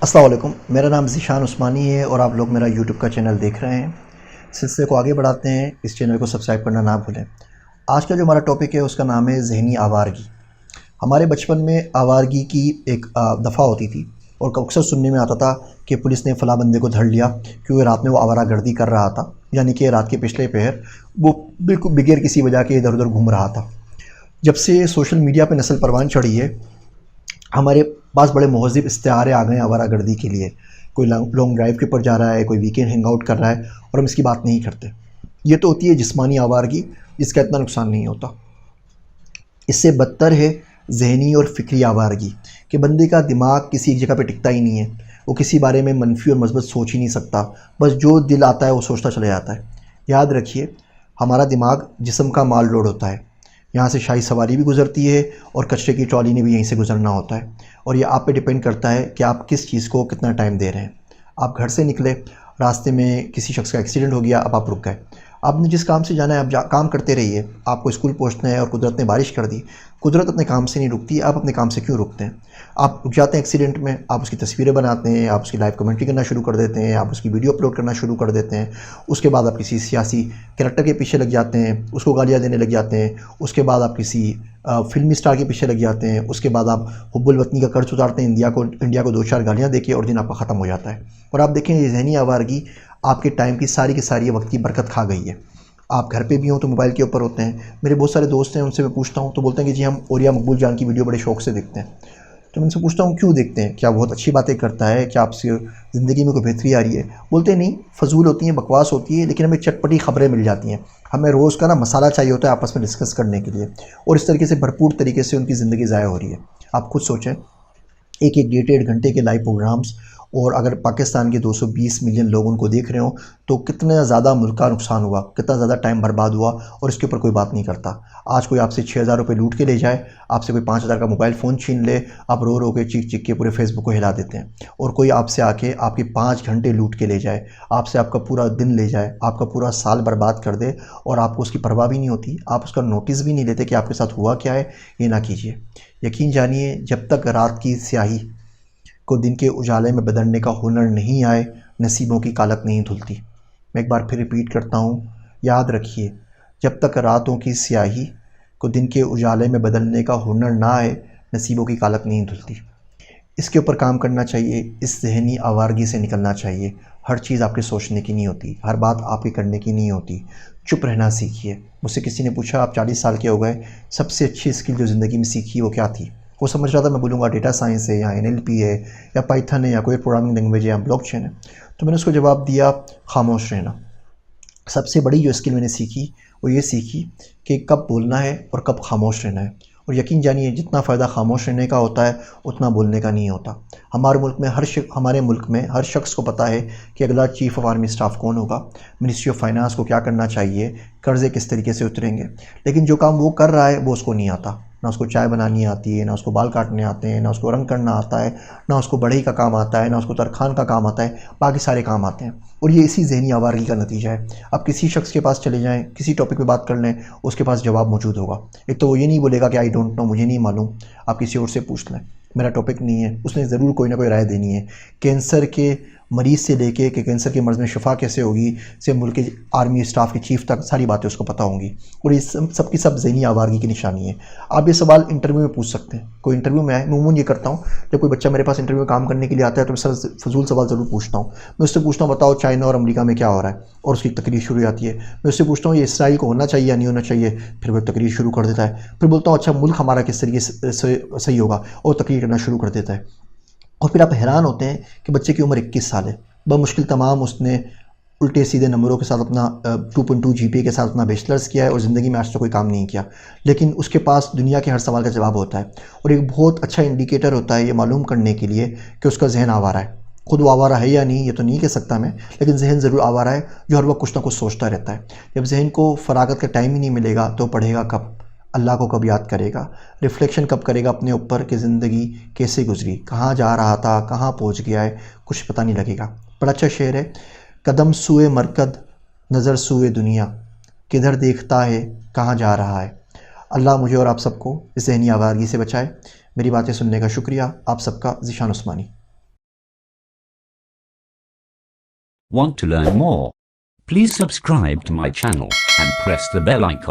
अस्सलाम वालेकुम। मेरा नाम ज़ीशान उस्मानी है और आप लोग मेरा यूट्यूब का चैनल देख रहे हैं। सिलसिले को आगे बढ़ाते हैं, इस चैनल को सब्सक्राइब करना ना भूलें। आज का जो हमारा टॉपिक है उसका नाम है ज़हनी आवारगी। हमारे बचपन में आवारगी की एक दफ़ा होती थी और अक्सर सुनने में आता था कि पुलिस ने फ़लाँ बंदे को धर लिया क्योंकि रात में वो आवारागर्दी कर रहा था, यानी कि रात के पिछले पहर वो बिल्कुल बगैर किसी वजह के इधर उधर घूम रहा था। जब से सोशल मीडिया पर नस्ल परवान चढ़ी है, हमारे पास बड़े महज़िब इस्तिआरे आ गए हैं आवारागर्दी के लिए। कोई लॉन्ग ड्राइव के ऊपर जा रहा है, कोई वीकेंड हैंग आउट कर रहा है और हम इसकी बात नहीं करते। ये तो होती है जिस्मानी आवारगी, जिसका इतना नुकसान नहीं होता। इससे बदतर है ज़हनी और फ़िक्री आवारगी कि बंदे का दिमाग किसी एक जगह पे टिकता ही नहीं है। वो किसी बारे में मनफी और मस्बत सोच ही नहीं सकता, बस जो दिल आता है वो सोचता चला जाता है। याद रखिए, हमारा दिमाग जिस्म का माल रोड होता है। यहाँ से शाही सवारी भी गुज़रती है और कचरे की ट्रॉली ने भी यहीं से गुज़रना होता है और ये आप पे डिपेंड करता है कि आप किस चीज़ को कितना टाइम दे रहे हैं। आप घर से निकले, रास्ते में किसी शख्स का एक्सीडेंट हो गया, अब आप रुक गए। आपने जिस काम से जाना है आप काम करते रहिए। आपको स्कूल पहुंचना है और कुदरत ने बारिश कर दी। कुदरत अपने काम से नहीं रुकती, आप अपने काम से क्यों रुकते हैं? आप रुक जाते हैं एक्सीडेंट में, आप उसकी तस्वीरें बनाते हैं, आप उसकी लाइव कमेंट्री करना शुरू कर देते हैं, आप उसकी वीडियो अपलोड करना शुरू कर देते हैं। उसके बाद आप किसी सियासी कैरेक्टर के पीछे लग जाते हैं, उसको गालियाँ देने लग जाते हैं। उसके बाद आप किसी फिल्मी स्टार के पीछे लग जाते हैं। उसके बाद आप हुब्बुल वतनी का कर्ज उतारते हैं, इंडिया को 2-4 गालियाँ देके और दिन आपका ख़त्म हो जाता है। और आप देखें, ये ज़हनी आवारगी आपके टाइम की सारी वक्त की बरकत खा गई है। आप घर पे भी हों तो मोबाइल के ऊपर होते हैं। मेरे बहुत सारे दोस्त हैं, उनसे मैं पूछता हूँ तो बोलते हैं कि जी हम औलिया मकबूल जान की वीडियो बड़े शौक़ से देखते हैं। तो मैं उनसे पूछता हूँ क्यों देखते हैं, क्या बहुत अच्छी बातें करता है, क्या आपसे ज़िंदगी में कोई बेहतरी आ रही है? बोलते हैं नहीं, फजूल होती हैं, बकवास होती है, लेकिन हमें चटपटी ख़बरें मिल जाती हैं। हमें रोज़ का ना मसाला चाहिए होता है आपस में डिस्कस करने के लिए, और इस तरीके से भरपूर तरीके से उनकी ज़िंदगी ज़ाया हो रही है। आप खुद सोचें, एक एक 1.5 घंटे के लाइव प्रोग्राम्स, और अगर पाकिस्तान के 220 मिलियन लोग उनको देख रहे हो तो कितना ज़्यादा मुल्क का नुकसान हुआ, कितना ज़्यादा टाइम बर्बाद हुआ, और इसके ऊपर कोई बात नहीं करता। आज कोई आपसे 6,000 रुपये लूट के ले जाए, आपसे कोई 5,000 का मोबाइल फ़ोन छीन ले, आप रो रो के चीख चीख के पूरे फेसबुक को हिला देते हैं। और कोई आपसे आके आपके 5 घंटे लूट के ले जाए, आपसे आपका पूरा दिन ले जाए, आपका पूरा साल बर्बाद कर दे, और आपको उसकी परवाह भी नहीं होती, आप उसका नोटिस भी नहीं लेते कि आपके साथ हुआ क्या है। ये ना कीजिए। यकीन जानिए, जब तक रात की स्याही को दिन के उजाले में बदलने का हुनर नहीं आए, नसीबों की कालक नहीं धुलती। मैं एक बार फिर रिपीट करता हूँ, याद रखिए, जब तक रातों की स्याही को दिन के उजाले में बदलने का हुनर ना आए, नसीबों की कालक नहीं धुलती। इसके ऊपर काम करना चाहिए, इस ज़हनी आवारगी से निकलना चाहिए। हर चीज़ आपके सोचने की नहीं होती, हर बात आपके करने की नहीं होती। चुप रहना सीखिए। मुझसे किसी ने पूछा, आप 40 साल के हो गए, सबसे अच्छी स्किल जो ज़िंदगी में सीखी वो क्या थी? वो समझ रहा था मैं बोलूँगा डेटा साइंस है, या NLP है, या पाइथन है, या कोई प्रोग्रामिंग लैंग्वेज है, या ब्लॉकचेन है। तो मैंने उसको जवाब दिया, खामोश रहना। सबसे बड़ी जो स्किल मैंने सीखी वो ये सीखी कि कब बोलना है और कब खामोश रहना है। और यकीन जानिए, जितना फ़ायदा खामोश रहने का होता है उतना बोलने का नहीं होता। हमारे मुल्क में हर शख्स को पता है कि अगला चीफ़ ऑफ आर्मी स्टाफ कौन होगा, मिनिस्ट्री ऑफ फाइनेंस को क्या करना चाहिए, कर्ज़े किस तरीके से उतरेंगे। लेकिन जो काम वो कर रहा है वो उसको नहीं आता। ना उसको चाय बनानी आती है, ना उसको बाल काटने आते हैं, ना उसको रंग करना आता है, ना उसको बढ़ई का काम आता है, ना उसको तरखान का काम आता है। बाकी सारे काम आते हैं, और ये इसी ज़हनी आवारगी का नतीजा है। आप किसी शख्स के पास चले जाएँ, किसी टॉपिक पे बात कर लें, उसके पास जवाब मौजूद होगा। एक तो वो ये नहीं बोलेगा कि आई डोंट नो, मुझे नहीं मालूम, आप किसी और से पूछ लें, मेरा टॉपिक नहीं है। उसने ज़रूर कोई ना कोई राय देनी है। कैंसर के मरीज़ से लेके कि कैंसर के मर्ज़ में शिफा कैसे होगी से मुल्क के आर्मी स्टाफ के चीफ तक सारी बातें उसको पता होंगी, और ये सब की सब ज़हनी आवारगी की निशानी है। आप ये सवाल इंटरव्यू में पूछ सकते हैं। कोई इंटरव्यू में आए, मैं उमूमन ये करता हूँ, जब कोई बच्चा मेरे पास इंटरव्यू में काम करने के लिए आता है तो मैं सर फजूल सवाल ज़रूर पूछता हूँ। मैं उससे पूछता हूँ, बताओ चाइना और अमेरिका में क्या हो रहा है, और उसकी तकरीर शुरू हो जाती है। मैं उससे पूछता हूँ, ये इसराइल को होना चाहिए या नहीं होना चाहिए, फिर वह तकरीर शुरू कर देता है। फिर बोलता हूँ, अच्छा मुल्क हमारा किस तरीके से सही होगा, और तकरीर करना शुरू कर देता है। और फिर आप हैरान होते हैं कि बच्चे की उम्र 21 साल है, बमुश्किल तमाम उसने उल्टे सीधे नंबरों के साथ अपना 2.2 GPA के साथ अपना बैचलर्स किया है, और ज़िंदगी में आज तक कोई काम नहीं किया, लेकिन उसके पास दुनिया के हर सवाल का जवाब होता है। और एक बहुत अच्छा इंडिकेटर होता है ये मालूम करने के लिए कि उसका जहन आवारा है। खुद वो आवारा है या नहीं ये तो नहीं कह सकता मैं, लेकिन जहन ज़रूर आवारा है, जो हर वक्त कुछ ना कुछ सोचता रहता है। जब जहन को फ़रागत का टाइम ही नहीं मिलेगा तो पढ़ेगा कब, अल्लाह को कब याद करेगा, रिफ़्लेक्शन कब करेगा अपने ऊपर कि ज़िंदगी कैसे गुजरी, कहाँ जा रहा था, कहाँ पहुँच गया है, कुछ पता नहीं लगेगा। बड़ा अच्छा शेर है, कदम सूए मरकद नज़र सूए दुनिया, किधर देखता है कहाँ जा रहा है। अल्लाह मुझे और आप सबको इस ज़हनी आवारगी से बचाए। मेरी बातें सुनने का शुक्रिया। आप सबका ज़ीशान उस्मानी। Want to learn more? Please subscribe to my channel and press the bell icon.